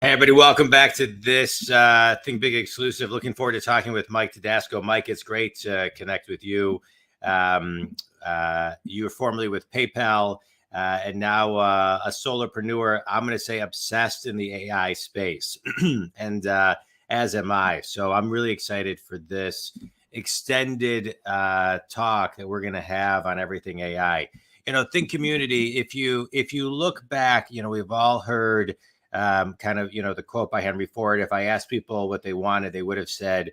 Hey, everybody, welcome back to this Think Big exclusive. Looking forward to talking with Mike Todasco. Mike, it's great to connect with you. You were formerly with PayPal and now a solopreneur. I'm going to say obsessed in the AI space, and as am I. So I'm really excited for this extended talk that we're going to have on everything AI. Think community. If you look back, we've all heard the quote by Henry Ford. If I asked people what they wanted, they would have said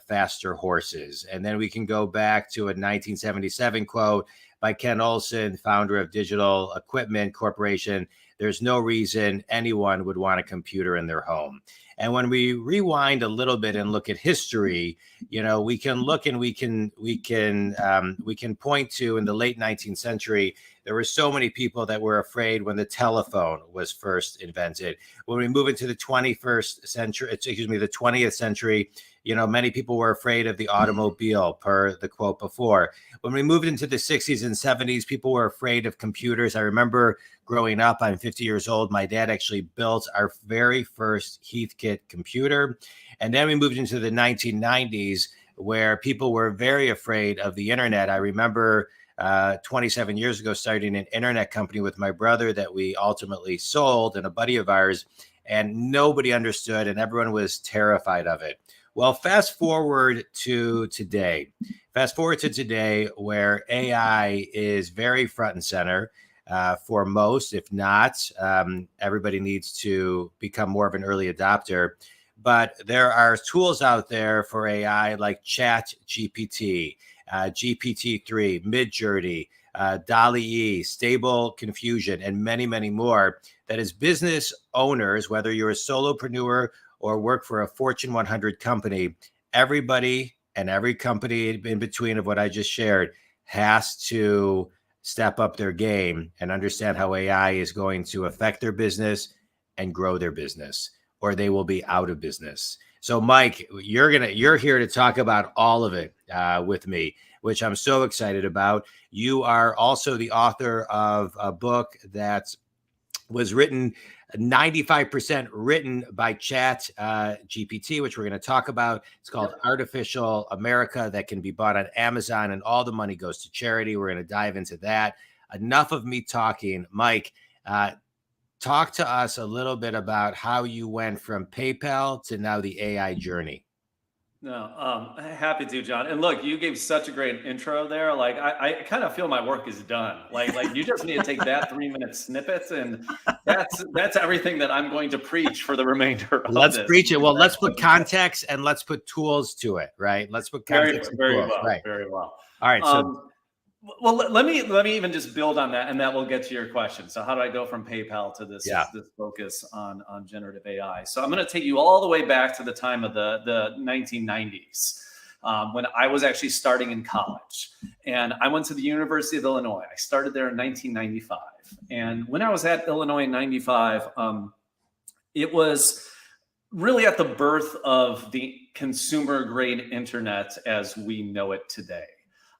faster horses. And then we can go back to a 1977 quote by Ken Olsen, founder of Digital Equipment Corporation. There's no reason anyone would want a computer in their home. And when we rewind a little bit and look at history, we can look and we can point to in the late 19th century, there were so many people that were afraid when the telephone was first invented. When we move into the 21st century, the 20th century, many people were afraid of the automobile, per the quote before. When we moved into the 60s and 70s, people were afraid of computers. I remember growing up, I'm 50 years old. My dad actually built our very first Heathkit computer. And then we moved into the 1990s, where people were very afraid of the internet. I remember 27 years ago, starting an internet company with my brother that we ultimately sold, and a buddy of ours, and nobody understood and everyone was terrified of it. Well, fast forward to today, where AI is very front and center for most, if not, everybody needs to become more of an early adopter. But there are tools out there for AI like Chat GPT, GPT-3, Midjourney, DALL-E, Stable Confusion, and many, many more, that as business owners, whether you're a solopreneur or work for a Fortune 100 company, everybody and every company in between of what I just shared has to step up their game and understand how AI is going to affect their business and grow their business, or they will be out of business. So Mike, you're here to talk about all of it with me, which I'm so excited about. You are also the author of a book that was written 95% written by Chat GPT, which we're going to talk about. It's called Artificial America, that can be bought on Amazon, and all the money goes to charity. We're going to dive into that. Enough of me talking. Mike, talk to us a little bit about how you went from PayPal to now the AI journey. No, happy to, John. And look, you gave such a great intro there. Like, I kind of feel my work is done. Like you just need to take that 3-minute snippet, and that's everything that I'm going to preach for the remainder of Let's this. preach it. Well, let's put context and let's put tools to it, right? Let's put context and tools. Well, right. Very well. All right. So well, let me even just build on that, and that will get to your question. So how do I go from PayPal to this focus on generative AI? So I'm going to take you all the way back to the time of the 1990s, when I was actually starting in college. And I went to the University of Illinois. I started there in 1995. And when I was at Illinois in 95, it was really at the birth of the consumer grade internet as we know it today.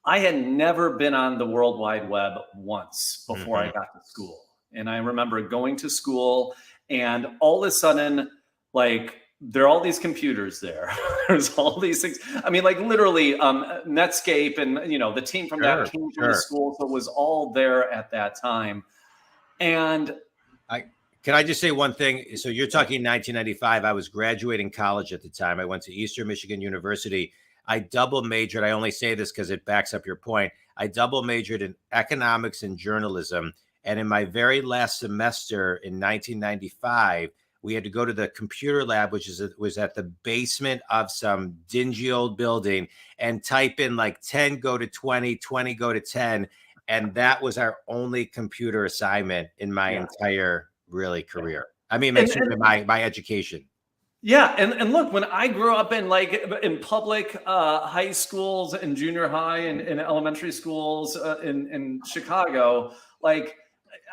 I had never been on the World Wide Web once before I got to school. And I remember going to school, and all of a sudden, like, there are all these computers there. There's all these things. I mean, like, literally Netscape and, the team from that came to the school. So it was all there at that time. And can I just say one thing? So you're talking 1995. I was graduating college at the time. I went to Eastern Michigan University. I double majored. I only say this because it backs up your point. I double majored in economics and journalism. And in my very last semester in 1995, we had to go to the computer lab, which was at the basement of some dingy old building, and type in like 10 go to 20, 20 go to 10. And that was our only computer assignment in my entire career. I mean, my education. Yeah, and look, when I grew up in public high schools and junior high and elementary schools in Chicago, like,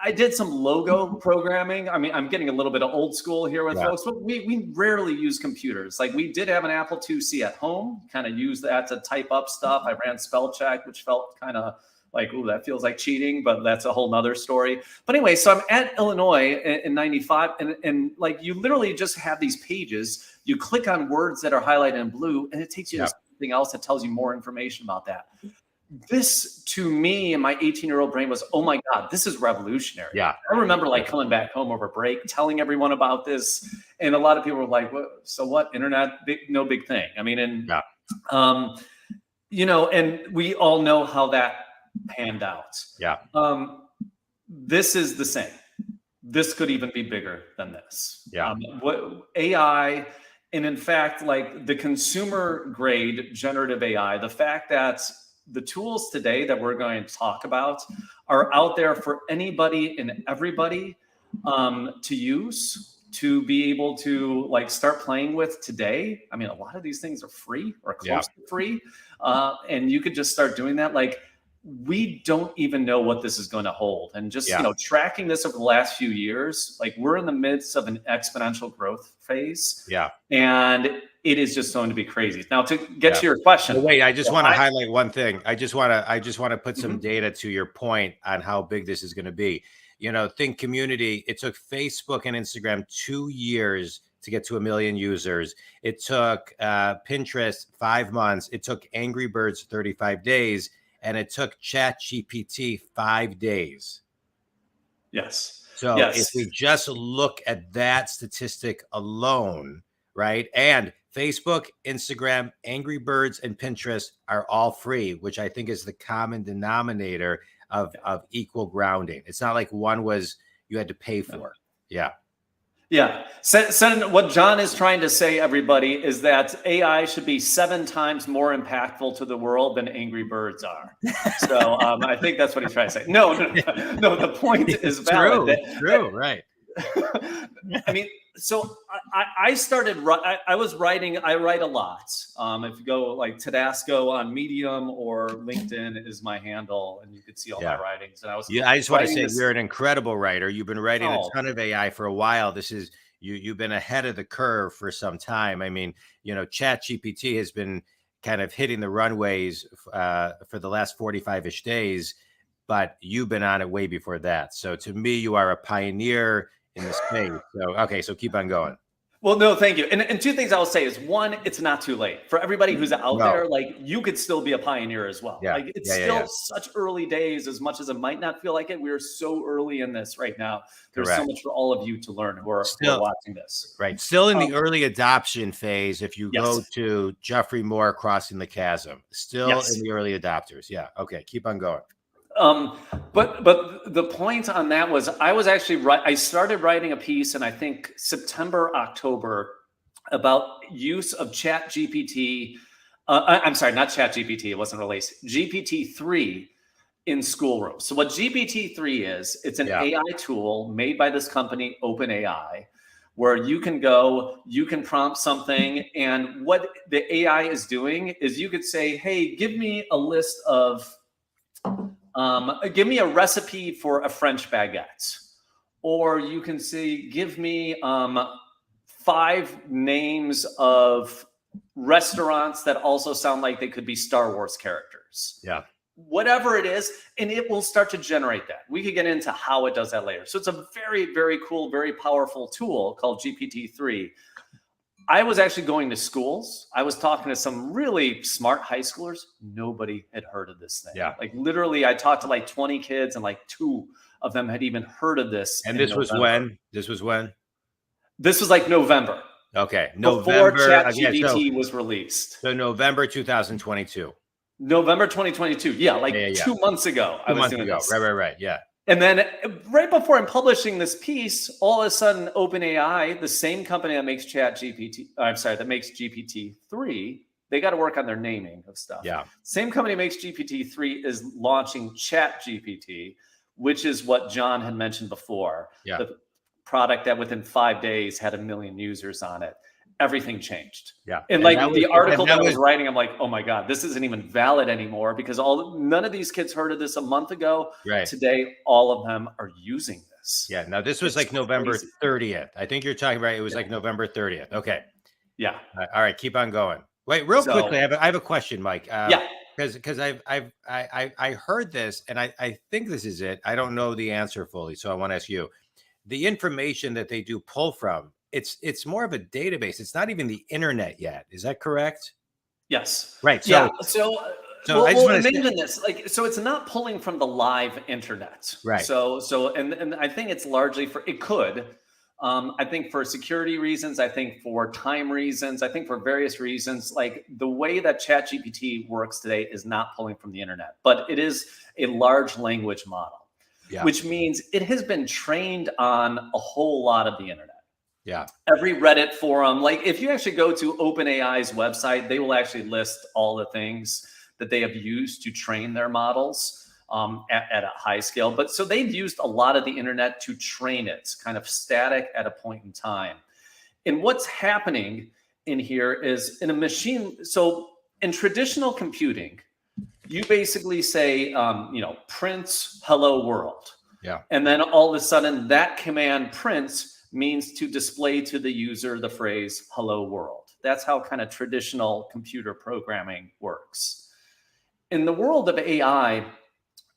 I did some logo programming. I mean, I'm getting a little bit of old school here with folks, but we rarely use computers. Like, we did have an Apple IIc at home, kind of used that to type up stuff. I ran spell check, which felt kind of like, ooh, that feels like cheating, but that's a whole nother story. But anyway, so I'm at Illinois in 95, and like you literally just have these pages. You click on words that are highlighted in blue, and it takes you to something else that tells you more information about that. This, to me, in my 18-year-old brain was, oh my God, this is revolutionary. Yeah. I remember like coming back home over break, telling everyone about this. And a lot of people were like, so what, internet, no big thing. I mean, and, you know, and we all know how that panned out. Yeah. This is the same. This could even be bigger than this. Yeah. What AI, and in fact, like the consumer grade generative AI, the fact that the tools today that we're going to talk about are out there for anybody and everybody to use, to be able to like start playing with today. I mean, a lot of these things are free or close to free. And you could just start doing that. Like, we don't even know what this is going to hold. And just, you know, tracking this over the last few years, like we're in the midst of an exponential growth phase. Yeah. And it is just going to be crazy. Now, to get to your question. Well, wait, I just want to highlight one thing. I just want to put some data to your point on how big this is going to be. You know, think community. It took Facebook and Instagram 2 years to get to 1 million users. It took Pinterest 5 months. It took Angry Birds 35 days. And it took ChatGPT 5 days. Yes. So if we just look at that statistic alone, right? And Facebook, Instagram, Angry Birds, and Pinterest are all free, which I think is the common denominator of equal grounding. It's not like one was you had to pay for. Yeah. Yeah. So what Jon is trying to say, everybody, is that AI should be 7 times more impactful to the world than Angry Birds are. So I think that's what he's trying to say. No, the point is valid. True, right. I mean, so I started, I write a lot. If you go like Todasco on Medium or LinkedIn is my handle, and you could see all my writings. And I just want to say you're an incredible writer. You've been writing a ton of AI for a while. This is, you've been ahead of the curve for some time. I mean, you know, ChatGPT has been kind of hitting the runways for the last 45-ish days, but you've been on it way before that. So to me, you are a pioneer in the space. So, okay, so keep on going. Well, no, thank you. And 2 things I will say is, one, it's not too late for everybody who's out there. Like, you could still be a pioneer as well. Like, it's still such early days, as much as it might not feel like it. We're so early in this right now. There's so much for all of you to learn who are watching this. Right. Still in the early adoption phase. If you go to Jeffrey Moore, Crossing the Chasm, still in the early adopters. Yeah. Okay. Keep on going. But the point on that was, I started writing a piece in, I think, September, October, about use of ChatGPT. I'm sorry, not ChatGPT. It wasn't released. GPT-3 in schoolrooms. So what GPT-3 is, it's an AI tool made by this company, OpenAI, where you can go, you can prompt something. And what the AI is doing is, you could say, hey, give me a list of give me a recipe for a French baguette. Or you can say, give me 5 names of restaurants that also sound like they could be Star Wars characters. Yeah. Whatever it is, and it will start to generate that. We could get into how it does that later. So it's a very, very cool, very powerful tool called GPT-3. I was actually going to schools. I was talking to some really smart high schoolers. Nobody had heard of this thing. Yeah. Like, literally, I talked to like 20 kids, and like 2 of them had even heard of this. And this was when? This was when? This was like November. Okay. Before ChatGPT was released. So November 2022. November 2022. Yeah. Like 2 months ago. 2 months ago. Right. Yeah. And then right before I'm publishing this piece, all of a sudden, OpenAI, the same company that makes that makes GPT-3, they got to work on their naming of stuff. Yeah. Same company makes GPT-3 is launching ChatGPT, which is what Jon had mentioned before. Yeah. The product that within 5 days had 1 million users on it. Everything changed. Yeah. And like the article that I was writing, I'm like, oh my God, this isn't even valid anymore, because none of these kids heard of this a month ago. Right. Today, all of them are using this. Yeah. Now this was like November 30th. I think you're talking about, it was like November 30th. Okay. Yeah. All right. Keep on going. Wait, real quickly. I have a question, Mike. because I heard this, and I think this is it. I don't know the answer fully, so I want to ask you. The information that they do pull from, it's more of a database. It's not even the internet yet. Is that correct? Yes. Right. Yeah. So I just want to say, imagine this. Like, so it's not pulling from the live internet. right. And I think it's largely it could. I think for security reasons, I think for time reasons, I think for various reasons, like the way that ChatGPT works today is not pulling from the internet, but it is a large language model. Yeah. Which means it has been trained on a whole lot of the internet. Yeah. Every Reddit forum, like if you actually go to OpenAI's website, they will actually list all the things that they have used to train their models at a high scale. But so they've used a lot of the internet to train it, kind of static at a point in time. And what's happening in here is in a machine. So in traditional computing, you basically say, print hello world. Yeah. And then all of a sudden that command prints means to display to the user the phrase hello world. That's how kind of traditional computer programming works. In the world of AI,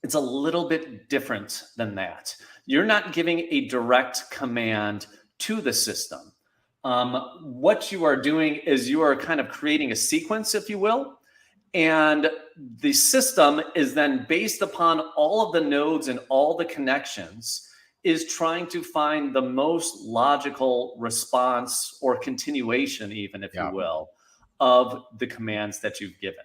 it's a little bit different than that. You're not giving a direct command to the system. What you are doing is you are kind of creating a sequence, if you will. And the system is then based upon all of the nodes and all the connections is trying to find the most logical response or continuation, even if you will, of the commands that you've given.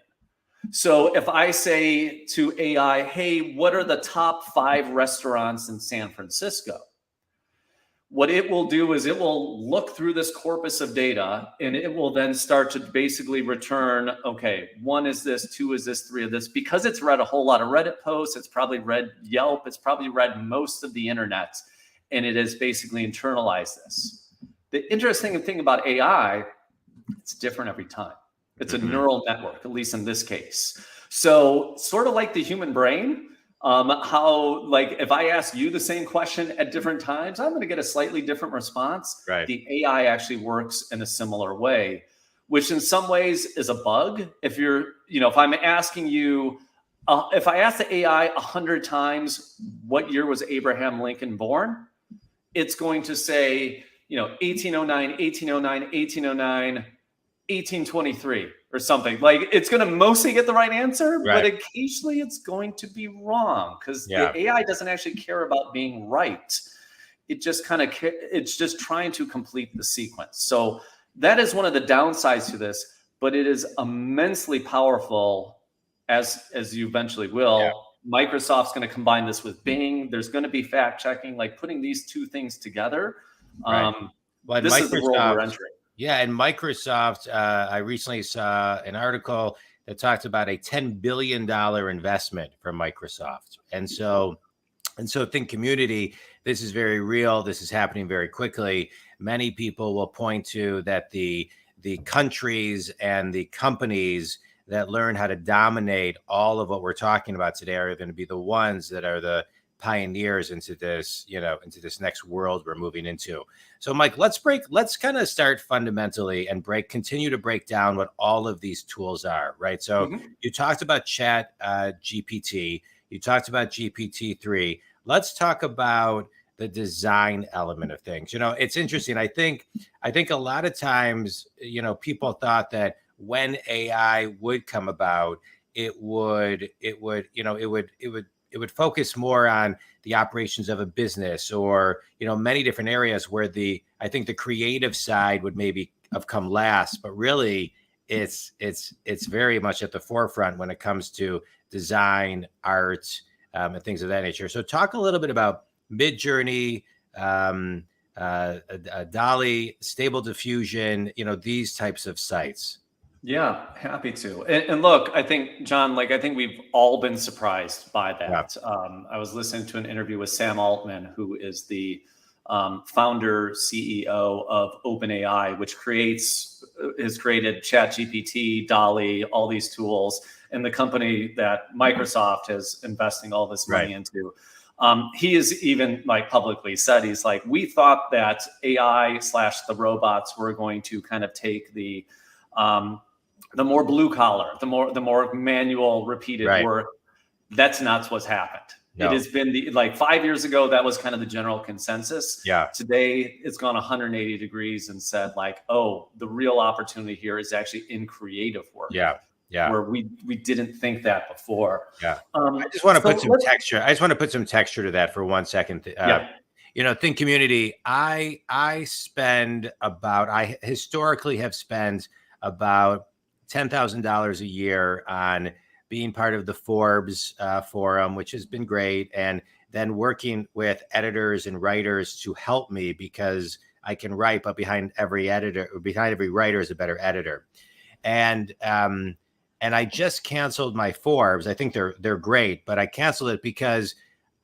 So if I say to AI, hey, what are the top 5 restaurants in San Francisco? What it will do is it will look through this corpus of data and it will then start to basically return, okay, 1 is this, 2 is this, 3 of this. Because it's read a whole lot of Reddit posts, it's probably read Yelp, it's probably read most of the internet, and it has basically internalized this. The interesting thing about AI, it's different every time. It's a neural network, at least in this case. So sort of like the human brain, how, like, if I ask you the same question at different times, I'm going to get a slightly different response. Right. The AI actually works in a similar way, which in some ways is a bug. If you're, if I'm asking you, if I ask the AI 100 times, what year was Abraham Lincoln born? It's going to say, 1809, 1809, 1809, 1823. Or something. Like, it's going to mostly get the right answer, but occasionally it's going to be wrong because the AI doesn't actually care about being right. It just it's just trying to complete the sequence. So that is one of the downsides to this, but it is immensely powerful as you eventually will. Yeah. Microsoft's going to combine this with Bing. There's going to be fact checking, like putting these two things together. This is the world we're entering. Yeah, and Microsoft, I recently saw an article that talked about a $10 billion investment from Microsoft. And so think community, this is very real. This is happening very quickly. Many people will point to that the countries and the companies that learn how to dominate all of what we're talking about today are going to be the ones that are the pioneers into this, into this next world we're moving into. So Mike, let's kind of start fundamentally and continue to break down what all of these tools are, right? So you talked about Chat GPT, you talked about GPT-3. Let's talk about the design element of things. It's interesting. I think a lot of times, people thought that when AI would come about, it would focus more on the operations of a business or, many different areas where I think the creative side would maybe have come last, but really it's very much at the forefront when it comes to design, art, and things of that nature. So talk a little bit about Midjourney, DALL-E, Stable Diffusion, these types of sites. Yeah, happy to. And look, I think, John, I think we've all been surprised by that. Yeah. I was listening to an interview with Sam Altman, who is the founder, CEO of OpenAI, which has created ChatGPT, DALL-E, all these tools, and the company that Microsoft is investing all this money into. He has even publicly said, he's like, we thought that AI / the robots were going to kind of take the the more blue collar, the more manual repeated work. That's not what's happened. No. It has been like 5 years ago, that was kind of the general consensus. Yeah. Today, it's gone 180 degrees and said like, oh, the real opportunity here is actually in creative work. Yeah. Yeah. Where we didn't think that before. Yeah. I just want to put some texture. I just want to put some texture to that for 1 second. Think community. I historically have spent about $10,000 a year on being part of the Forbes forum, which has been great. And then working with editors and writers to help me, because I can write, but behind every writer is a better editor. And I just canceled my Forbes. I think they're great, but I canceled it because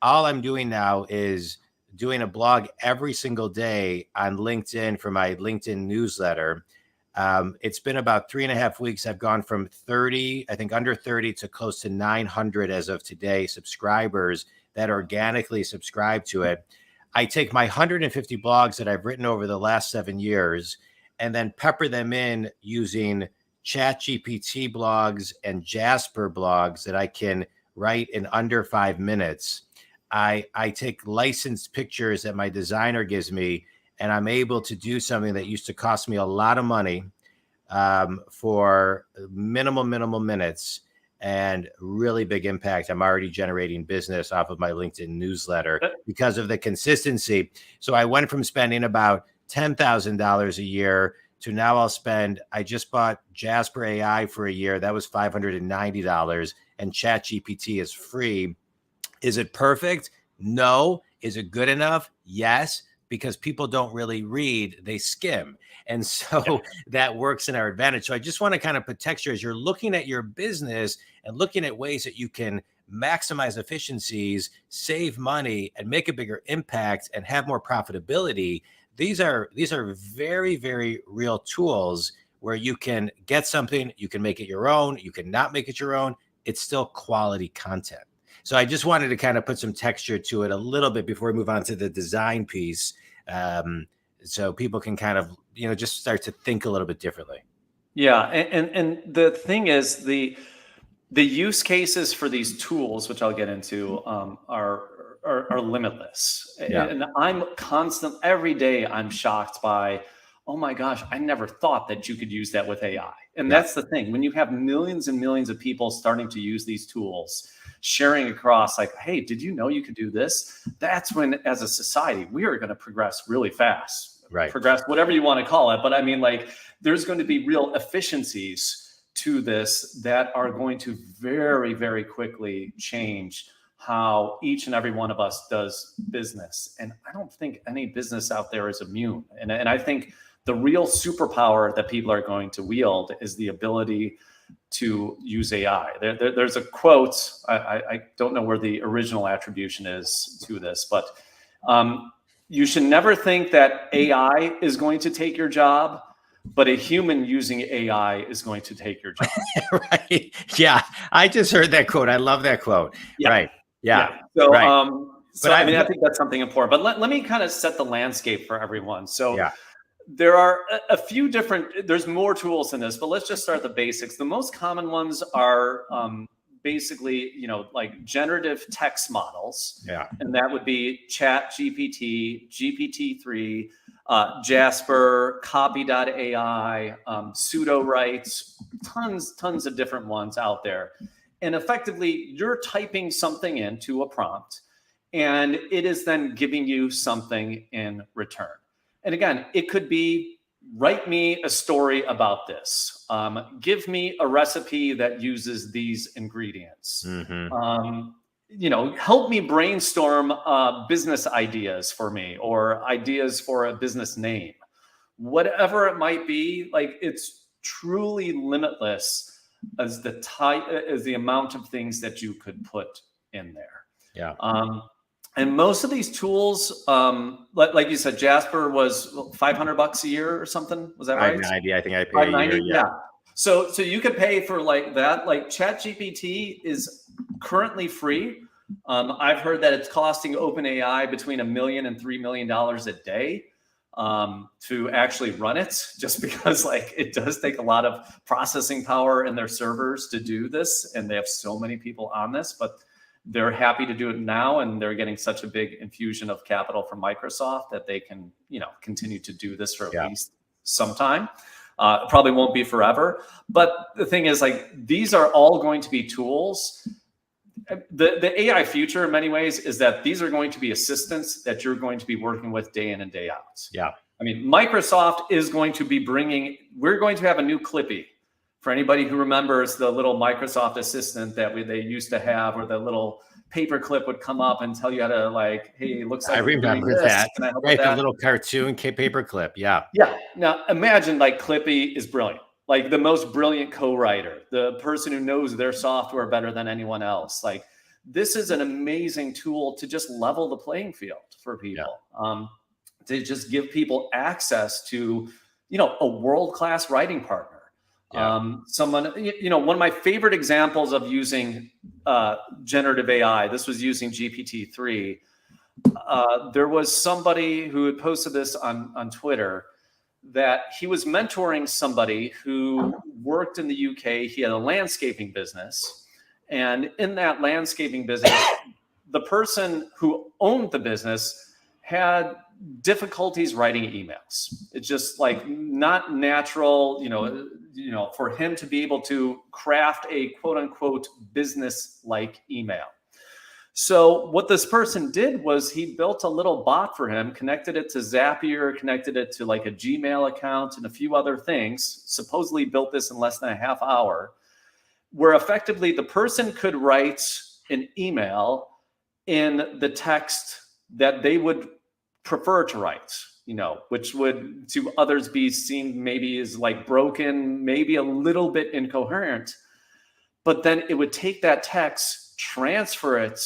all I'm doing now is doing a blog every single day on LinkedIn for my LinkedIn newsletter. It's been about 3.5 weeks. I've gone from 30, I think under 30, to close to 900 as of today, subscribers that organically subscribe to it. I take my 150 blogs that I've written over the last 7 years and then pepper them in using ChatGPT blogs and Jasper blogs that I can write in under 5 minutes. I take licensed pictures that my designer gives me, and I'm able to do something that used to cost me a lot of money for minimal minutes and really big impact. I'm already generating business off of my LinkedIn newsletter because of the consistency. So I went from spending about $10,000 a year to now I just bought Jasper AI for a year. That was $590, and ChatGPT is free. Is it perfect? No. Is it good enough? Yes, because people don't really read, they skim. And so that works in our advantage. So I just want to kind of put texture as you're looking at your business and looking at ways that you can maximize efficiencies, save money, and make a bigger impact and have more profitability. These are very, very real tools where you can get something, you can make it your own, you can not make it your own. It's still quality content. So I just wanted to kind of put some texture to it a little bit before we move on to the design piece. So people can kind of, just start to think a little bit differently. Yeah. And the thing is the use cases for these tools, which I'll get into, are limitless. Yeah. And I'm every day I'm shocked by, oh my gosh, I never thought that you could use that with AI. And that's the thing. When you have millions and millions of people starting to use these tools, sharing across like, hey, did you know you could do this? That's when, as a society, we are going to progress really fast. Right. Progress, whatever you want to call it. But I mean, like, there's going to be real efficiencies to this that are going to very, very quickly change how each and every one of us does business. And I don't think any business out there is immune. And I think the real superpower that people are going to wield is the ability to use AI. There's a quote, I don't know where the original attribution is to this, but you should never think that AI is going to take your job, but a human using AI is going to take your job. Right. Yeah. I just heard that quote. I love that quote. Yeah. Right. Yeah. So, right. I think that's something important, but let me kind of set the landscape for everyone. So there are a few there's more tools in this, but let's just start the basics. The most common ones are basically, like generative text models. Yeah. And that would be ChatGPT, GPT-3, Jasper, Copy.ai, pseudo writes, tons of different ones out there. And effectively, you're typing something into a prompt, and it is then giving you something in return. And again, it could be, write me a story about this. Give me a recipe that uses these ingredients. Mm-hmm. Help me brainstorm business ideas for me, or ideas for a business name. Whatever it might be, like, it's truly limitless as the amount of things that you could put in there. Yeah. And most of these tools, like you said, Jasper was $500 a year or something. Was that right? $590. I think I paid a year. Yeah. So you could pay for like that. Like ChatGPT is currently free. I've heard that it's costing OpenAI between $1 million and $3 million a day. to actually run it, just because like it does take a lot of processing power in their servers to do this, and they have so many people on this, but they're happy to do it now, and they're getting such a big infusion of capital from Microsoft that they can, continue to do this for at least some time. It probably won't be forever, but the thing is, like, these are all going to be tools. The AI future in many ways is that these are going to be assistants that you're going to be working with day in and day out. Yeah. I mean, Microsoft is going to be we're going to have a new Clippy. For anybody who remembers the little Microsoft assistant that they used to have, where the little paper clip would come up and tell you how to, like, hey, it looks like I remember that. Can I help Right, with that? the little cartoon paper clip. Yeah. Yeah. Now imagine, like, Clippy is brilliant, like the most brilliant co-writer, the person who knows their software better than anyone else. Like, this is an amazing tool to just level the playing field for people, to just give people access to, a world-class writing partner. Someone, one of my favorite examples of using generative AI, this was using GPT-3. There was somebody who had posted this on Twitter, that he was mentoring somebody who worked in the UK. He had a landscaping business. And in that landscaping business, the person who owned the business had difficulties writing emails. It's just like not natural, for him to be able to craft a quote unquote business-like email. So what this person did was he built a little bot for him, connected it to Zapier, connected it to like a Gmail account and a few other things, supposedly built this in less than a half hour, where effectively the person could write an email in the text that they would prefer to write, which would to others be seen maybe as like broken, maybe a little bit incoherent, but then it would take that text, transfer it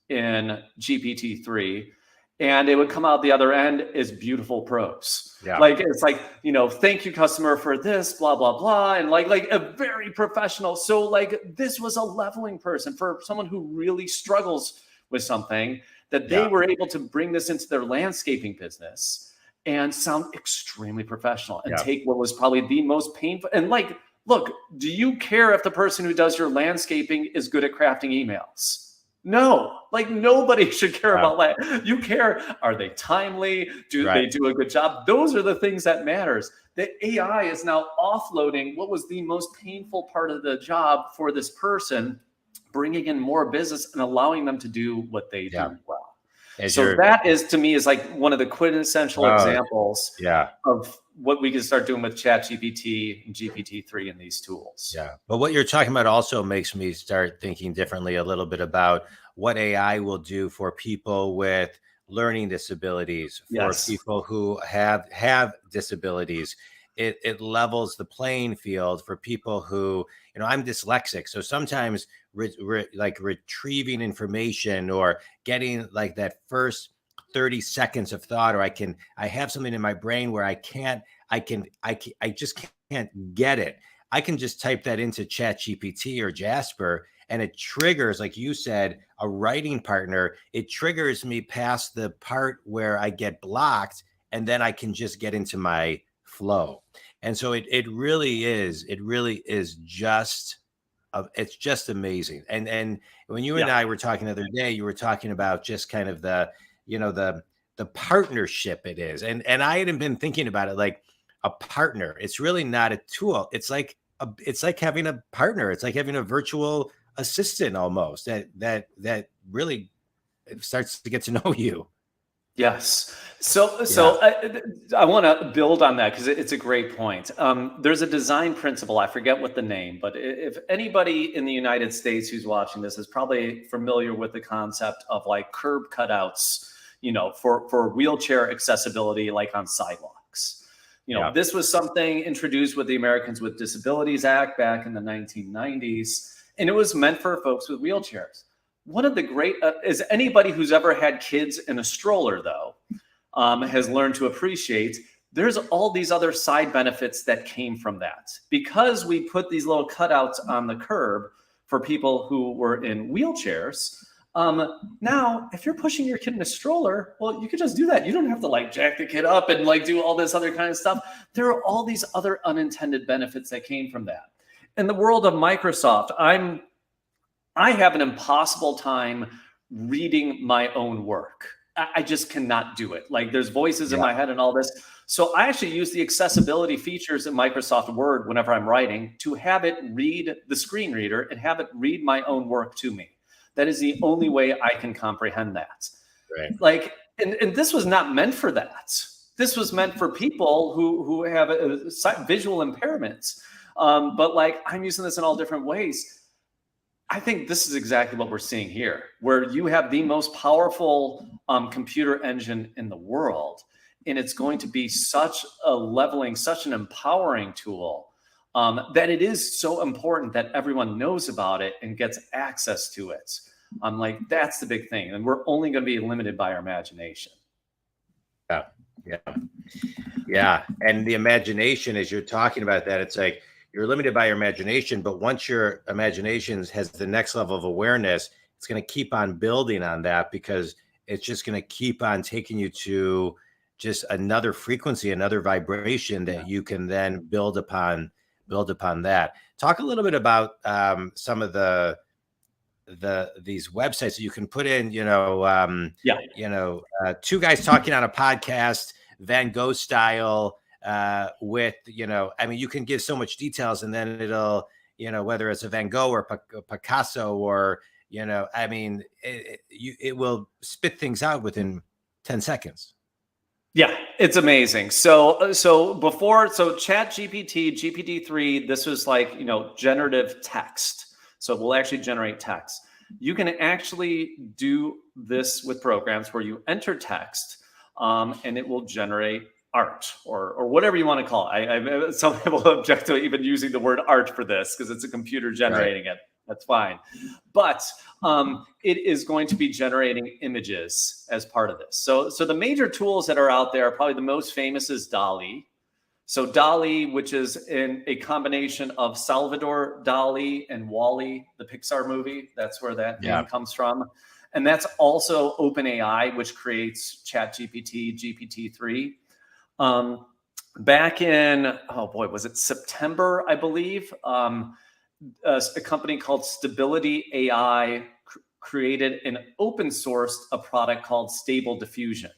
in GPT-3, and it would come out the other end as beautiful prose. Yeah. Like, it's like, thank you, customer, for this, blah, blah, blah. And like a very professional. So like, this was a leveling person for someone who really struggles with something, that they were able to bring this into their landscaping business and sound extremely professional and take what was probably the most painful. And like, look, do you care if the person who does your landscaping is good at crafting emails? No, like nobody should care about that. You care, are they timely? Do they do a good job? Those are the things that matters. The AI is now offloading what was the most painful part of the job for this person, bringing in more business and allowing them to do what they do well. So that is, to me, is like one of the quintessential examples of what we can start doing with ChatGPT and GPT-3 and these tools. Yeah. But what you're talking about also makes me start thinking differently a little bit about what AI will do for people with learning disabilities, for people who have disabilities. It levels the playing field for people who, I'm dyslexic. So sometimes retrieving information or getting like that first 30 seconds of thought, or I have something in my brain where I just can't get it. I can just type that into ChatGPT or Jasper, and it triggers, like you said, a writing partner. It triggers me past the part where I get blocked, and then I can just get into my flow. And so it really is just, it's just amazing. And when you and I were talking the other day, you were talking about just kind of the partnership it is. And I hadn't been thinking about it like a partner. It's really not a tool. It's like having a partner. It's like having a virtual assistant almost that really starts to get to know you. Yes. So I want to build on that because it's a great point. There's a design principle. I forget what the name, but if anybody in the United States who's watching this is probably familiar with the concept of like curb cutouts, for wheelchair accessibility, like on sidewalks. This was something introduced with the Americans with Disabilities Act back in the 1990s, and it was meant for folks with wheelchairs. One of the great, is anybody who's ever had kids in a stroller, though, has learned to appreciate, there's all these other side benefits that came from that. Because we put these little cutouts on the curb for people who were in wheelchairs, Now, if you're pushing your kid in a stroller, well, you could just do that. You don't have to like jack the kid up and like do all this other kind of stuff. There are all these other unintended benefits that came from that. In the world of Microsoft, I have an impossible time reading my own work. I just cannot do it. Like there's voices in my head and all this. So I actually use the accessibility features in Microsoft Word whenever I'm writing to have it read the screen reader and have it read my own work to me. That is the only way I can comprehend that. Right. Like, and this was not meant for that. This was meant for people who have visual impairments. But like, I'm using this in all different ways. I think this is exactly what we're seeing here, where you have the most powerful computer engine in the world. And it's going to be such a leveling, such an empowering tool that it is so important that everyone knows about it and gets access to it. Like, that's the big thing. And we're only going to be limited by our imagination. Yeah. And the imagination, as you're talking about that, it's like you're limited by your imagination. But once your imagination has the next level of awareness, it's going to keep on building on that, because it's just going to keep on taking you to just another frequency, another vibration that you can then build upon that. Talk a little bit about some of these websites that you can put in, two guys talking on a podcast, Van Gogh style, with, I mean, you can give so much details, and then it'll, whether it's a Van Gogh or Picasso or, I mean, it will spit things out within 10 seconds. Yeah, it's amazing. So ChatGPT, GPT-3, this was like, generative text. So it will actually generate text. You can actually do this with programs where you enter text, and it will generate art or whatever you want to call it. Some people object to even using the word art for this because it's a computer generating it. That's fine. But it is going to be generating images as part of this. So the major tools that are out there, probably the most famous is DALL-E. So DALL-E, which is in a combination of Salvador Dali and WALL-E, the Pixar movie. That's where that name comes from. And that's also OpenAI, which creates ChatGPT, GPT-3. Back in, was it September, I believe, a company called Stability AI created and open sourced a product called Stable Diffusion.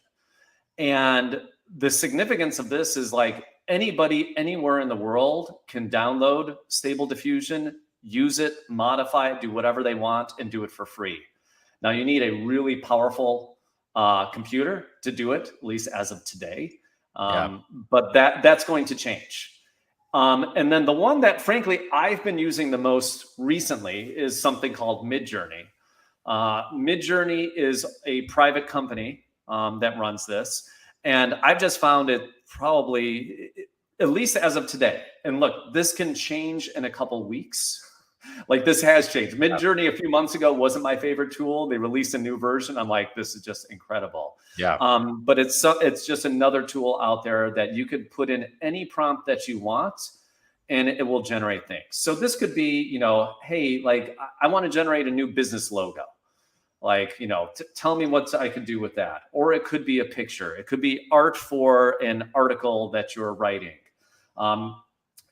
And the significance of this is like anybody anywhere in the world can download Stable Diffusion, use it, modify it, do whatever they want, and do it for free. Now you need a really powerful computer to do it, at least as of today. But that's going to change. And then the one that, frankly, I've been using the most recently is something called Midjourney. Midjourney is a private company that runs this. And I've just found it probably, at least as of today. And look, this can change in a couple weeks. Like, this has changed. Midjourney a few months ago wasn't my favorite tool. They released a new version. I'm like, this is just incredible. But it's just another tool out there that you could put in any prompt that you want, and it will generate things. So this could be, hey, like, I want to generate a new business logo. Like, tell me what I could do with that. Or it could be a picture. It could be art for an article that you're writing.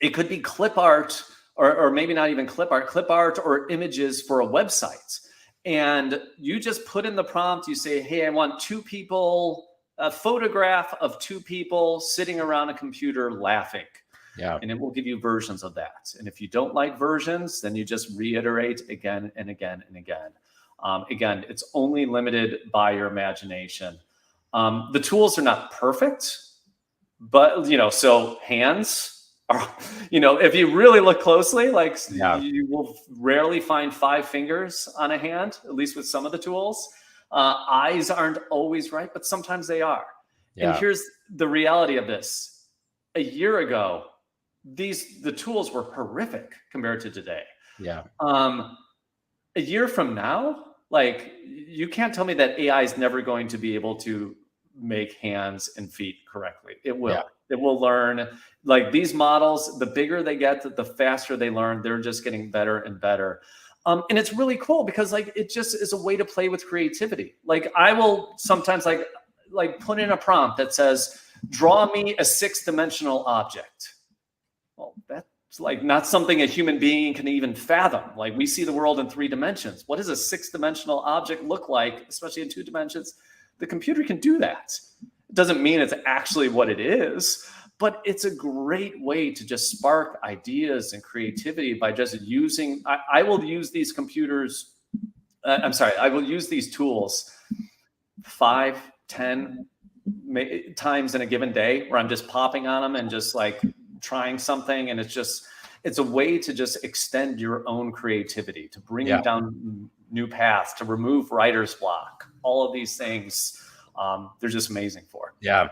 It could be clip art, or maybe not even clip art or images for a website. And you just put in the prompt, you say, hey, I want a photograph of two people sitting around a computer laughing. And it will give you versions of that. And if you don't like versions, then you just reiterate again and again and again. Again, it's only limited by your imagination. The tools are not perfect, but, so hands are, if you really look closely, like you will rarely find 5 fingers on a hand, at least with some of the tools. Eyes aren't always right, but sometimes they are. And here's the reality of this. A year ago, the tools were horrific compared to today. A year from now, like, you can't tell me that AI is never going to be able to make hands and feet correctly. It will. It will learn. Like, these models, the bigger they get, the faster they learn. They're just getting better and better. And it's really cool because like, it just is a way to play with creativity. Like I will sometimes like put in a prompt that says, draw me a 6-dimensional object. Well, that's like not something a human being can even fathom. Like we see the world in 3 dimensions. What does a 6-dimensional object look like, especially in 2 dimensions? The computer can do that. It doesn't mean it's actually what it is, but it's a great way to just spark ideas and creativity by just using, I will use these computers, I will use these tools 5, 10 times in a given day where I'm just popping on them and just like trying something. And it's a way to just extend your own creativity, to bring you down new paths, to remove writer's block, all of these things. They're just amazing for it. Yeah.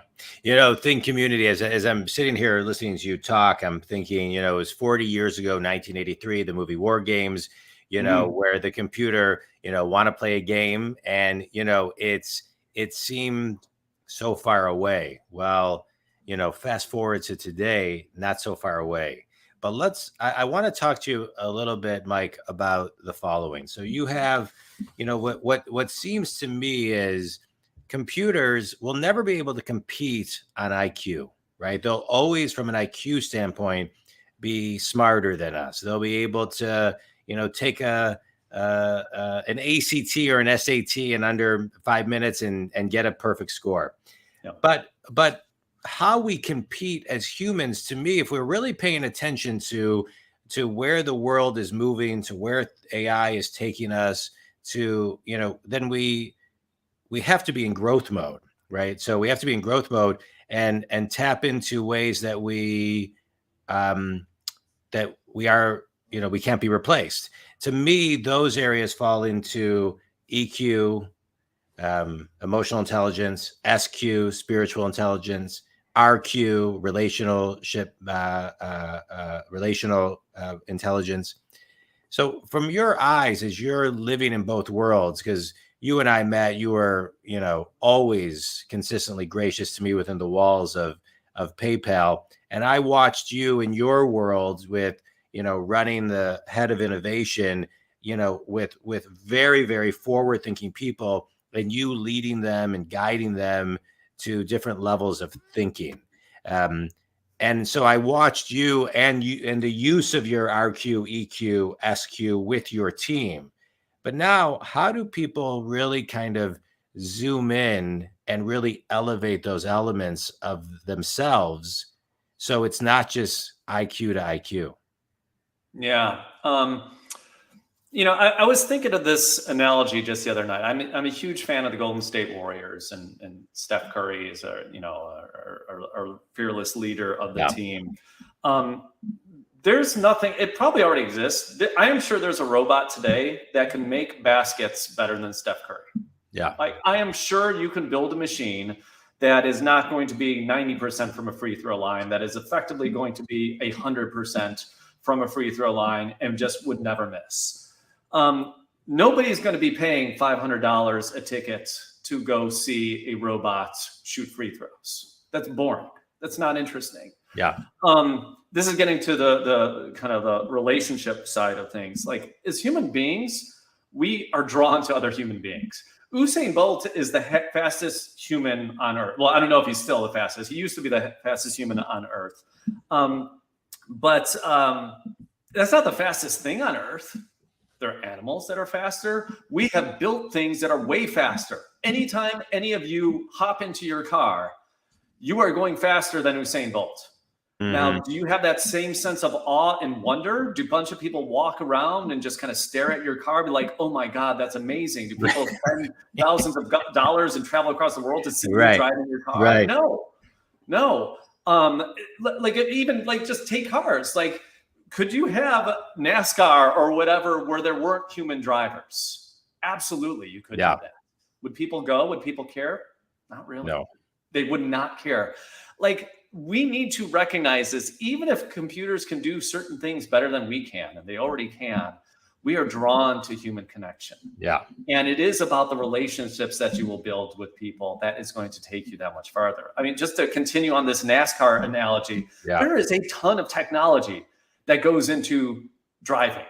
Think community, as I'm sitting here listening to you talk, I'm thinking, it was 40 years ago, 1983, the movie War Games, where the computer, want to play a game and, it seemed so far away. Well, fast forward to today, not so far away. But I want to talk to you a little bit, Mike, about the following. So you have, what seems to me is computers will never be able to compete on IQ, right? They'll always, from an IQ standpoint, be smarter than us. They'll be able to, take an ACT or an SAT in under 5 minutes and get a perfect score. Yeah. But how we compete as humans, to me, if we're really paying attention to where the world is moving, to where AI is taking us to, then we have to be in growth mode, right? So we have to be in growth mode and tap into ways that we are, we can't be replaced. To me, those areas fall into EQ, emotional intelligence, SQ, spiritual intelligence, RQ, relational intelligence. So from your eyes, as you're living in both worlds, because you and I met, you were, always consistently gracious to me within the walls of PayPal. And I watched you in your world with, running the head of innovation, with very, very forward thinking people, and you leading them and guiding them to different levels of thinking. And so I watched you and the use of your RQ, EQ, SQ with your team. But now, how do people really kind of zoom in and really elevate those elements of themselves so it's not just IQ to IQ? Yeah. I was thinking of this analogy just the other night. I'm a huge fan of the Golden State Warriors, and Steph Curry is our fearless leader of the team. There's nothing, it probably already exists. I am sure there's a robot today that can make baskets better than Steph Curry. Yeah. I am sure you can build a machine that is not going to be 90% from a free throw line, that is effectively going to be 100% from a free throw line and just would never miss. Nobody's going to be paying $500 a ticket to go see a robot shoot free throws. That's boring. That's not interesting. Yeah. This is getting to the kind of the relationship side of things. Like, as human beings, we are drawn to other human beings. Usain Bolt is the fastest human on Earth. Well, I don't know if he's still the fastest. He used to be the fastest human on Earth. But that's not the fastest thing on Earth. There are animals that are faster. We have built things that are way faster. Anytime any of you hop into your car, you are going faster than Usain Bolt. Mm-hmm. Now, do you have that same sense of awe and wonder? Do a bunch of people walk around and just kind of stare at your car, be like, oh my God, that's amazing? Do people spend thousands of dollars and travel across the world to sit and drive in your car? Right. No. Just take cars. Like, could you have NASCAR or whatever where there weren't human drivers? Absolutely, you could do that. Would people go? Would people care? Not really. No. They would not care. Like, we need to recognize this. Even if computers can do certain things better than we can, and they already can, we are drawn to human connection. Yeah. And it is about the relationships that you will build with people that is going to take you that much farther. I mean, just to continue on this NASCAR analogy, there is a ton of technology that goes into driving,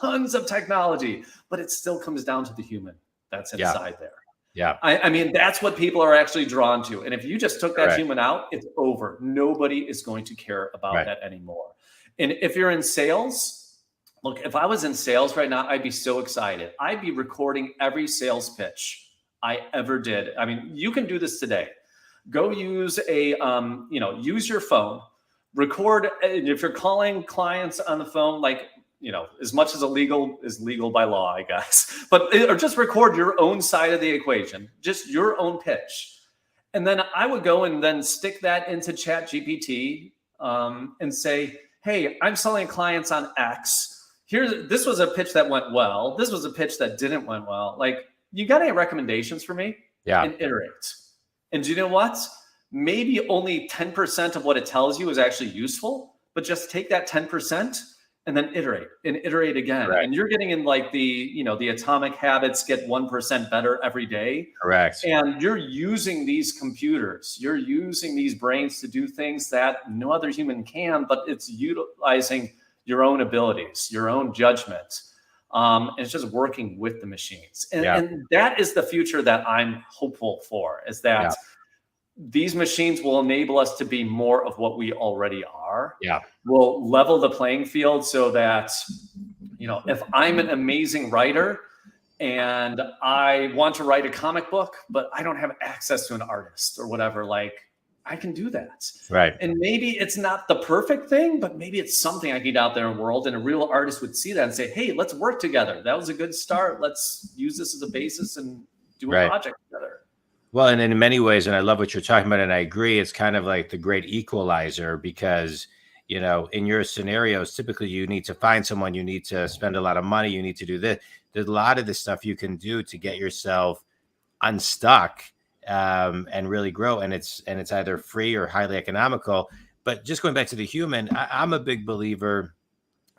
tons of technology, but it still comes down to the human that's inside there. Yeah. I mean, that's what people are actually drawn to. And if you just took that Correct. human out, it's over. Nobody is going to care about that anymore. And if you're in sales, look, if I was in sales right now, I'd be so excited. I'd be recording every sales pitch I ever did. I mean, you can do this today. Go use use your phone, record. If you're calling clients on the phone, like, as much as illegal is legal by law, I guess, or just record your own side of the equation, just your own pitch. And then I would go and then stick that into ChatGPT and say, hey, I'm selling clients on X. This was a pitch that went well. This was a pitch that didn't went well. Like, you got any recommendations for me? Yeah. And iterate. And do you know what? Maybe only 10% of what it tells you is actually useful, but just take that 10% and then iterate again. Correct. And you're getting in like the atomic habits get 1% better every day. Correct. And you're using these computers, you're using these brains to do things that no other human can, but it's utilizing your own abilities, your own judgment. And it's just working with the machines. And that is the future that I'm hopeful for, is that these machines will enable us to be more of what we already are. Yeah. We'll level the playing field so that, if I'm an amazing writer and I want to write a comic book, but I don't have access to an artist or whatever, like, I can do that. Right. And maybe it's not the perfect thing, but maybe it's something I get out there in the world, and a real artist would see that and say, hey, let's work together. That was a good start. Let's use this as a basis and do a project together. Well, and in many ways, and I love what you're talking about, and I agree, it's kind of like the great equalizer, because, in your scenarios, typically you need to find someone, you need to spend a lot of money, you need to do this. There's a lot of this stuff you can do to get yourself unstuck and really grow. And it's either free or highly economical. But just going back to the human, I'm a big believer,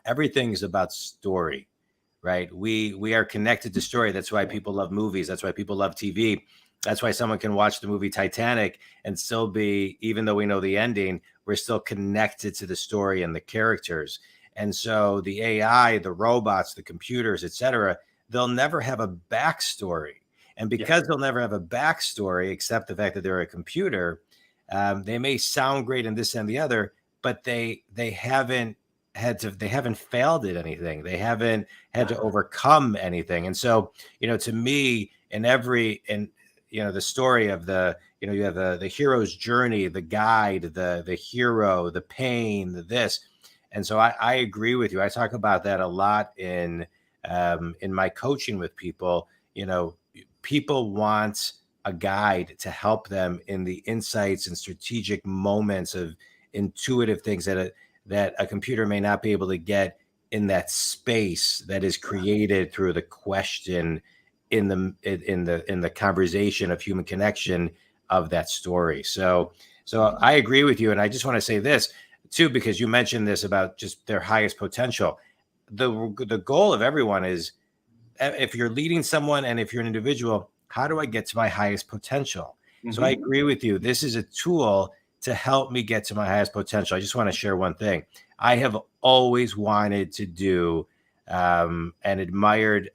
everything's about story, right? We are connected to story. That's why people love movies. That's why people love TV. That's why someone can watch the movie Titanic and still be, even though we know the ending, we're still connected to the story and the characters. And so the AI, the robots, the computers, et cetera, they'll never have a backstory. And because they'll never have a backstory, except the fact that they're a computer, they may sound great in this and the other, but they haven't failed at anything. They haven't had to overcome anything. And so, to me, the story of you have the hero's journey, the guide, the hero, the pain, this. And so I agree with you. I talk about that a lot in my coaching with people. People want a guide to help them in the insights and strategic moments of intuitive things that a computer may not be able to get in that space that is created through the question in the conversation of human connection of that story. So I agree with you. And I just want to say this too, because you mentioned this about just their highest potential. The goal of everyone is, if you're leading someone and if you're an individual, how do I get to my highest potential? Mm-hmm. So I agree with you. This is a tool to help me get to my highest potential. I just want to share one thing. I have always wanted to do and admired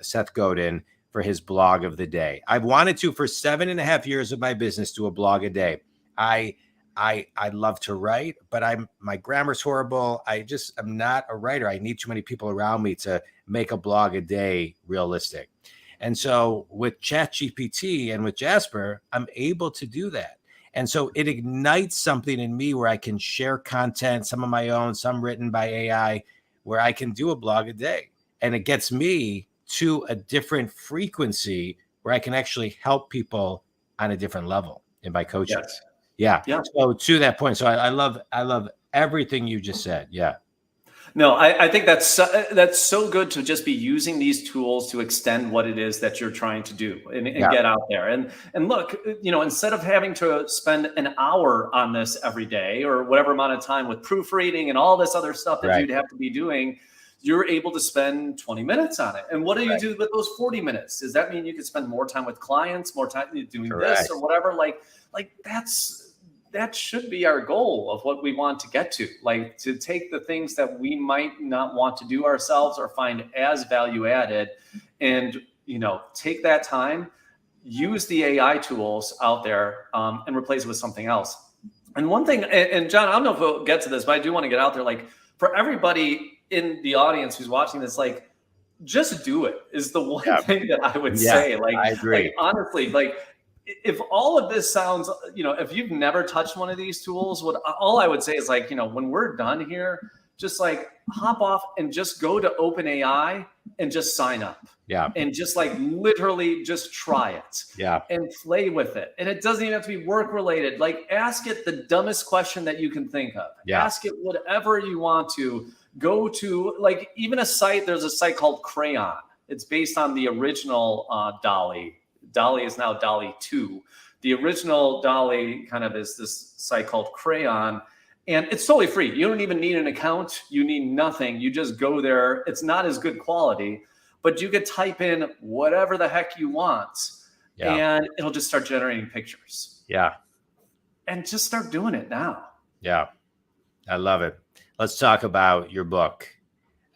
Seth Godin for his blog of the day. I've wanted to for 7.5 years of my business do a blog a day. I love to write, but my grammar's horrible. I'm not a writer. I need too many people around me to make a blog a day realistic. And so with ChatGPT and with Jasper, I'm able to do that. And so it ignites something in me where I can share content, some of my own, some written by AI, where I can do a blog a day. And it gets me to a different frequency where I can actually help people on a different level in my coaching. Yes. Yeah. So to that point, so I love everything you just said. Yeah. No, I think that's so good to just be using these tools to extend what it is that you're trying to do and get out there. And look, instead of having to spend an hour on this every day or whatever amount of time with proofreading and all this other stuff that you'd have to be doing, you're able to spend 20 minutes on it. And what do you do with those 40 minutes? Does that mean you could spend more time with clients, more time doing this or whatever? Like that should be our goal of what we want to get to, like to take the things that we might not want to do ourselves or find as value added, and, you know, take that time, use the AI tools out there, and replace it with something else. And one thing, and John, I don't know if we'll get to this, but I do want to get out there, like for everybody in the audience who's watching this, like just do it is the one thing that I would say. Like, I agree. Like honestly, like if all of this sounds, you know, if you've never touched one of these tools, all I would say is like, you know, when we're done here, just like hop off and just go to OpenAI and just sign up. Yeah. And just like literally just try it. Yeah. And play with it. And it doesn't even have to be work related. Like ask it the dumbest question that you can think of. Yeah. Ask it whatever you want to. Go to like even a site, there's a site called Crayon. It's based on the original DALL-E. DALL-E is now DALL-E 2. The original DALL-E kind of is this site called Crayon. And it's totally free. You don't even need an account. You need nothing. You just go there. It's not as good quality, but you could type in whatever the heck you want, and it'll just start generating pictures. Yeah. And just start doing it now. Yeah. I love it. Let's talk about your book.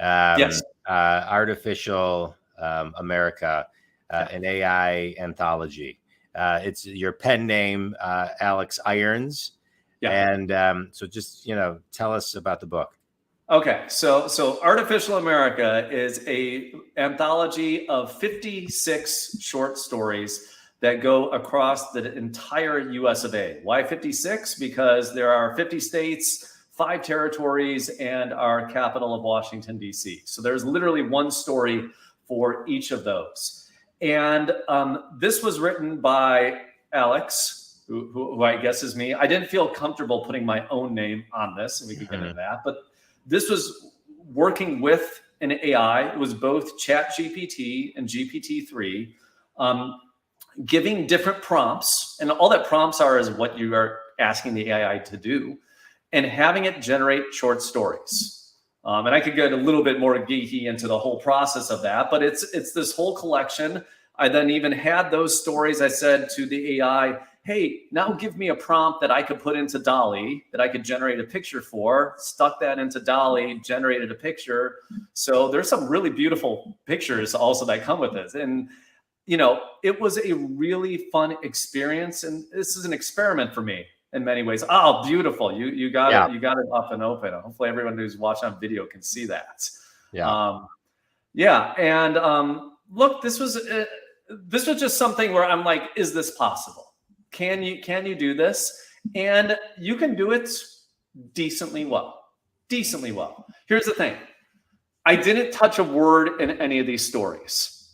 Yes. Artificial America, an AI anthology. It's your pen name, Alex Irons. Yeah. And so just, you know, tell us about the book. Okay. So Artificial America is a anthology of 56 short stories that go across the entire US of A. Why 56? Because there are 50 states, 5 territories, and our capital of Washington, D.C. So there's literally one story for each of those. And this was written by Alex, who I guess is me. I didn't feel comfortable putting my own name on this, and we could get into that. But this was working with an AI. It was both ChatGPT and GPT-3, giving different prompts. And all that prompts are is what you are asking the AI to do, and having it generate short stories. And I could get a little bit more geeky into the whole process of that, but it's this whole collection. I then even had those stories. I said to the AI, hey, now give me a prompt that I could put into DALL-E that I could generate a picture for, stuck that into DALL-E, generated a picture. So there's some really beautiful pictures also that come with this. And, you know, it was a really fun experience. And this is an experiment for me in many ways. Oh, beautiful. You got it. You got it up and open. Hopefully everyone who's watching on video can see that. Yeah. And look, this was just something where I'm like, is this possible? Can you do this? And you can do it decently well. Here's the thing. I didn't touch a word in any of these stories.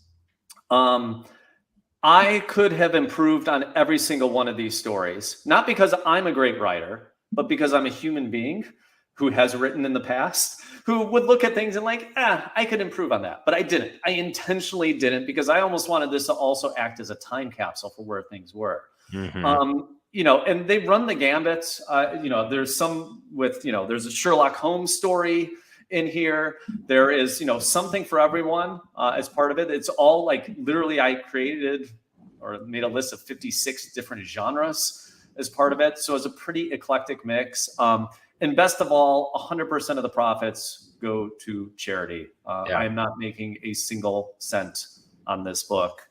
I could have improved on every single one of these stories, not because I'm a great writer, but because I'm a human being who has written in the past, who would look at things and like, I could improve on that. But I didn't. I intentionally didn't, because I almost wanted this to also act as a time capsule for where things were. You know, and they run the gambit. You know, there's some with, you know, there's a Sherlock Holmes story in here. There is, you know, something for everyone as part of it. It's all like literally I created or made a list of 56 different genres as part of it. So it's a pretty eclectic mix. And best of all, 100% of the profits go to charity. I am not making a single cent on this book.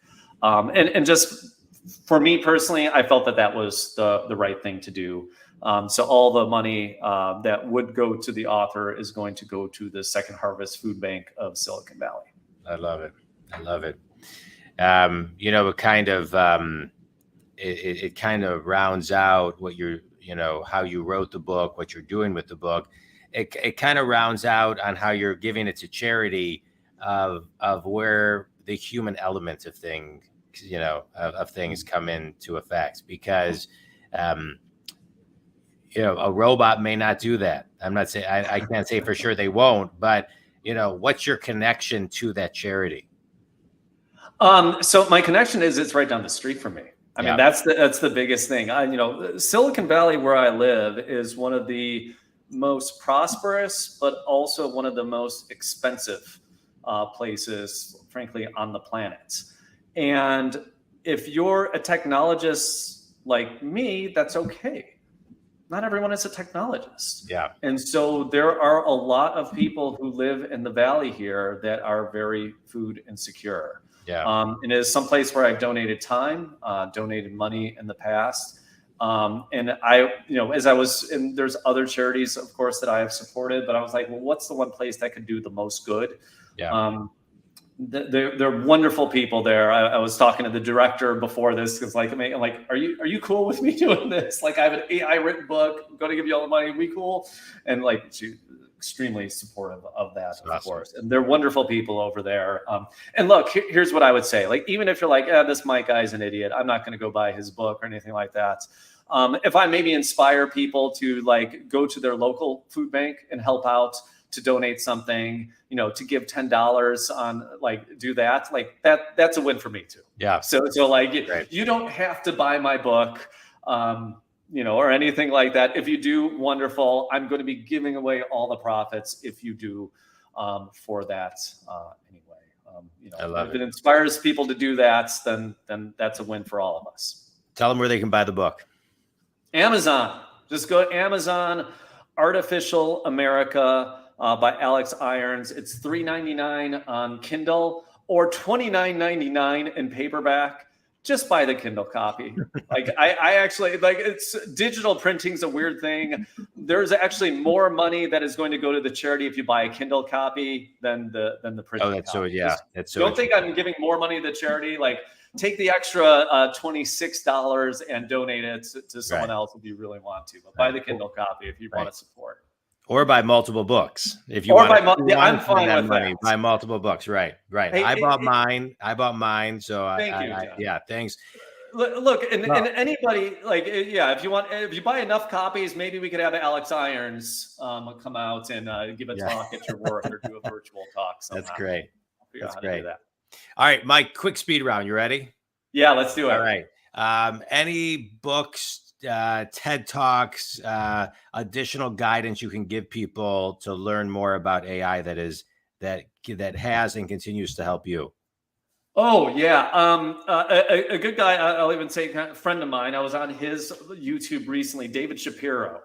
And just for me personally, I felt that was the right thing to do. So all the money that would go to the author is going to go to the Second Harvest Food Bank of Silicon Valley. I love it. You know, it kind of it kind of rounds out what you're, you know, how you wrote the book, what you're doing with the book. It kind of rounds out on how you're giving it to charity of where the human element of things, you know, of things come into effect, because you know, a robot may not do that. I'm not saying, I can't say for sure they won't, but you know, what's your connection to that charity? So my connection is it's right down the street from me. I mean, that's the biggest thing. You know, Silicon Valley, where I live, is one of the most prosperous, but also one of the most expensive places, frankly, on the planet. And if you're a technologist like me, that's okay. not everyone is a technologist. Yeah. And so there are a lot of people who live in the Valley here that are very food insecure. Yeah. And it is someplace where I've donated time, donated money in the past. And I, as I was, and there's other charities, of course, that I have supported, but I was like, well, what's the one place that could do the most good? Yeah. They're wonderful people there. I was talking to the director before this because, like, I'm like, are you cool with me doing this? Like, I have an AI written book. I'm going to give you all the money. We cool? And like, she's extremely supportive of that, of course. And they're wonderful people over there. And look, here's what I would say. Like, even if you're like, this Mike guy's an idiot, I'm not going to go buy his book or anything like that. If I maybe inspire people to like go to their local food bank and help out, to donate something, to give $10 on, like, do that, like that's a win for me too. Yeah. So like, you don't have to buy my book, or anything like that. If you do, wonderful. I'm going to be giving away all the profits if you do, for that, anyway. I love if it inspires people to do that, then that's a win for all of us. Tell them where they can buy the book. Amazon. Just go to Amazon, Artificial America, by Alex Irons. It's $3.99 on Kindle or $29.99 in paperback. Just buy the Kindle copy. Like I actually, like, it's digital printing's a weird thing. There's actually more money that is going to go to the charity if you buy a Kindle copy than the printing. Oh, that's copy. so, yeah. That's so. Don't think I'm giving more money to the charity. Like, take the extra $26 and donate it to someone else if you really want to. But buy the Kindle copy if you want to support. Or buy multiple books if you want. I'm fine with money. that. Buy multiple books, right? Hey, I bought mine. So yeah, thanks. Look, and anybody, like, if you buy enough copies, maybe we could have Alex Irons come out and give a talk at your work or do a virtual talk somehow. That's great. That's great. That. All right, Mike, quick speed round. You ready? Yeah, let's do it. All right. Any books, TED Talks, additional guidance you can give people to learn more about AI that has and continues to help you? Oh yeah, a good guy. I'll even say a friend of mine. I was on his YouTube recently, David Shapiro.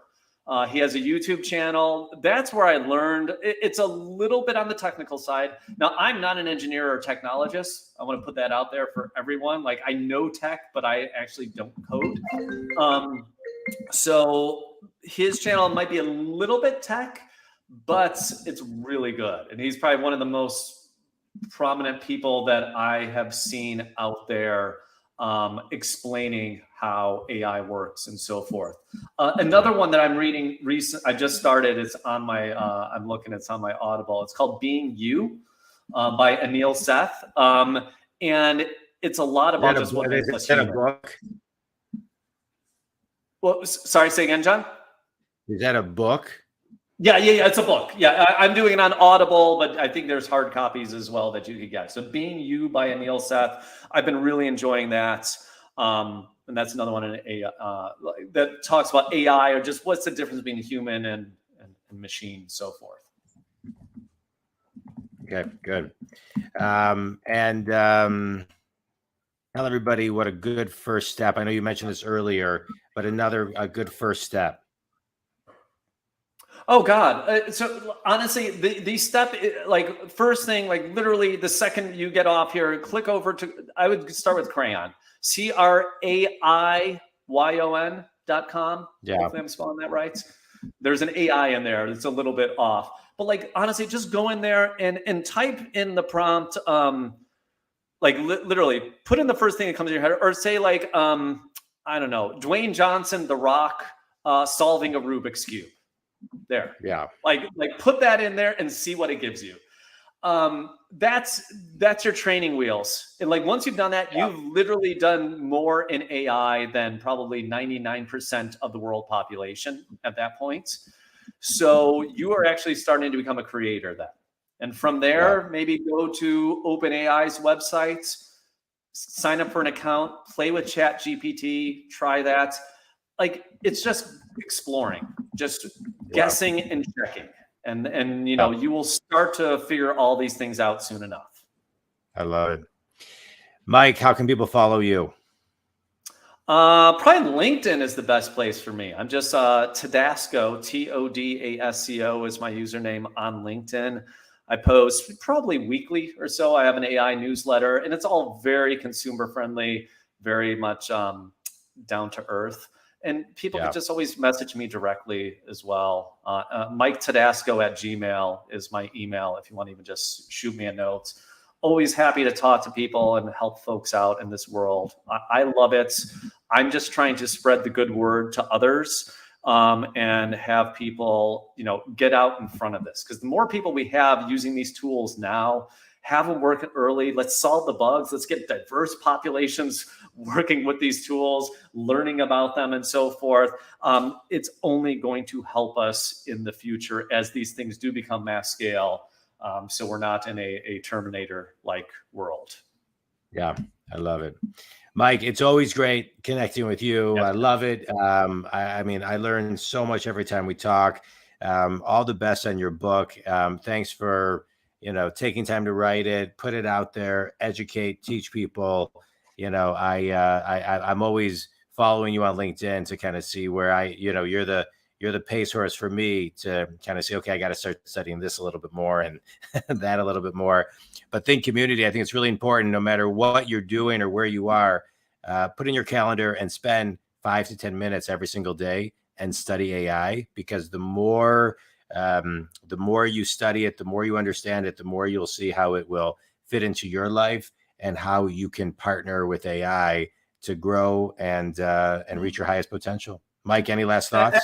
He has a YouTube channel. That's where I learned. It's a little bit on the technical side. Now, I'm not an engineer or technologist. I want to put that out there for everyone. Like, I know tech, but I actually don't code. So his channel might be a little bit tech, but it's really good. And he's probably one of the most prominent people that I have seen out there explaining how AI works and so forth. Another one that I'm reading I just started. It's on my, it's on my Audible. It's called Being You by Anil Seth. And it's a lot about just what makes us human. Book? Well, sorry, say again, John? Is that a book? Yeah, it's a book. Yeah, I'm doing it on Audible, but I think there's hard copies as well that you could get. So Being You by Anil Seth, I've been really enjoying that. And that's another one that talks about AI or just what's the difference between human and machine, so forth. Okay, good. Tell everybody what a good first step. I know you mentioned this earlier, but a good first step. Oh God. So honestly, the step, like, first thing, like, literally the second you get off here, click over to, I would start with Crayon, CRAIYON.com. Yeah. Hopefully I'm spelling that right. There's an AI in there. It's a little bit off, but like, honestly, just go in there and type in the prompt. Like literally put in the first thing that comes in your head, or say like, I don't know, Dwayne Johnson, The Rock, solving a Rubik's Cube. There. Yeah. Like put that in there and see what it gives you. That's your training wheels. And like, once you've done that, you've literally done more in AI than probably 99% of the world population at that point. So you are actually starting to become a creator then. And from there, maybe go to OpenAI's website, sign up for an account, play with ChatGPT, try that. Like, it's just exploring, just guessing and checking. And you will start to figure all these things out soon enough. I love it. Mike, how can people follow you? Probably LinkedIn is the best place for me. I'm just Todasco, Todasco is my username on LinkedIn. I post probably weekly or so. I have an AI newsletter, and it's all very consumer friendly, very much down to earth. And people can just always message me directly as well. Mike Todasco at Gmail is my email if you want to even just shoot me a note. Always happy to talk to people and help folks out in this world. I love it. I'm just trying to spread the good word to others and have people, get out in front of this. Because the more people we have using these tools now, have them working early. Let's solve the bugs. Let's get diverse populations working with these tools, learning about them and so forth. It's only going to help us in the future as these things do become mass scale. So we're not in a Terminator-like world. Yeah, I love it. Mike, it's always great connecting with you. Yep. I love it. I mean, I learn so much every time we talk. All the best on your book. Thanks for, taking time to write it, put it out there, educate, teach people. I'm always following you on LinkedIn to kind of see where you're the pace horse for me to kind of say, okay, I got to start studying this a little bit more and that a little bit more. But think community, I think it's really important, no matter what you're doing or where you are, put in your calendar and spend 5 to 10 minutes every single day and study AI, because the more you study it, the more you understand it, the more you'll see how it will fit into your life and how you can partner with AI to grow and reach your highest potential. Mike, any last thoughts?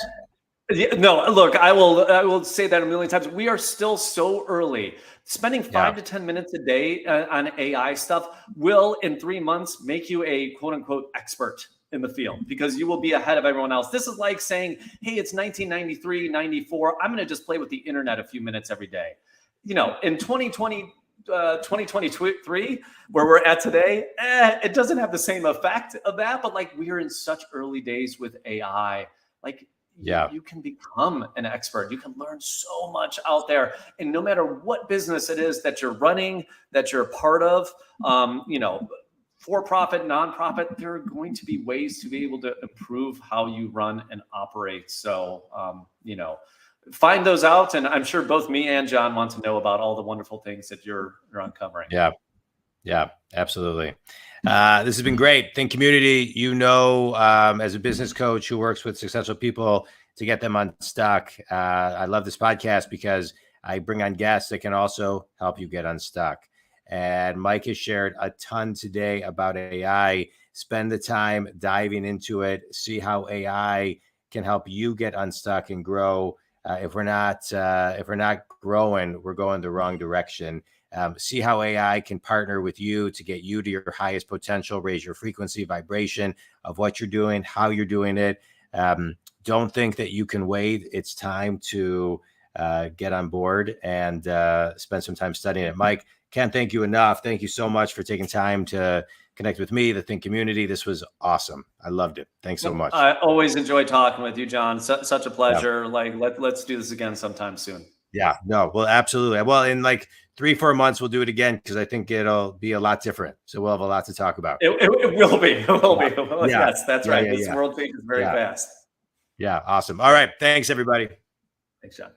Yeah, no, look, I will say that a million times. We are still so early. Spending 5 to 10 minutes a day on AI stuff will, in 3 months, make you a quote unquote expert in the field, because you will be ahead of everyone else. This is like saying, hey, it's 1993, 94. I'm going to just play with the internet a few minutes every day. In 2023, where we're at today, it doesn't have the same effect of that, but like, we are in such early days with AI. Like, you can become an expert. You can learn so much out there. And no matter what business it is that you're running, that you're a part of, for-profit, nonprofit, there are going to be ways to be able to improve how you run and operate. So, find those out. And I'm sure both me and Jon want to know about all the wonderful things that you're uncovering. Yeah, absolutely. This has been great. Think community, as a business coach who works with successful people to get them unstuck. I love this podcast because I bring on guests that can also help you get unstuck. And Mike has shared a ton today about AI. Spend the time diving into it. See how AI can help you get unstuck and grow. If we're not growing, we're going the wrong direction. See how AI can partner with you to get you to your highest potential, raise your frequency, vibration of what you're doing, how you're doing it. Don't think that you can wait. It's time to get on board and spend some time studying it. Mike, can't thank you enough. Thank you so much for taking time to connect with me, the Think community. This was awesome. I loved it. Thanks so much. I always enjoy talking with you, Jon. Such a pleasure. Yeah. Like, let's do this again sometime soon. Yeah, no, well, absolutely. Well, in like 3-4 months, we'll do it again, because I think it'll be a lot different. So we'll have a lot to talk about. It will be. It will be. Yes, that's right. This world changes very fast. Yeah, awesome. All right. Thanks, everybody. Thanks, Jon.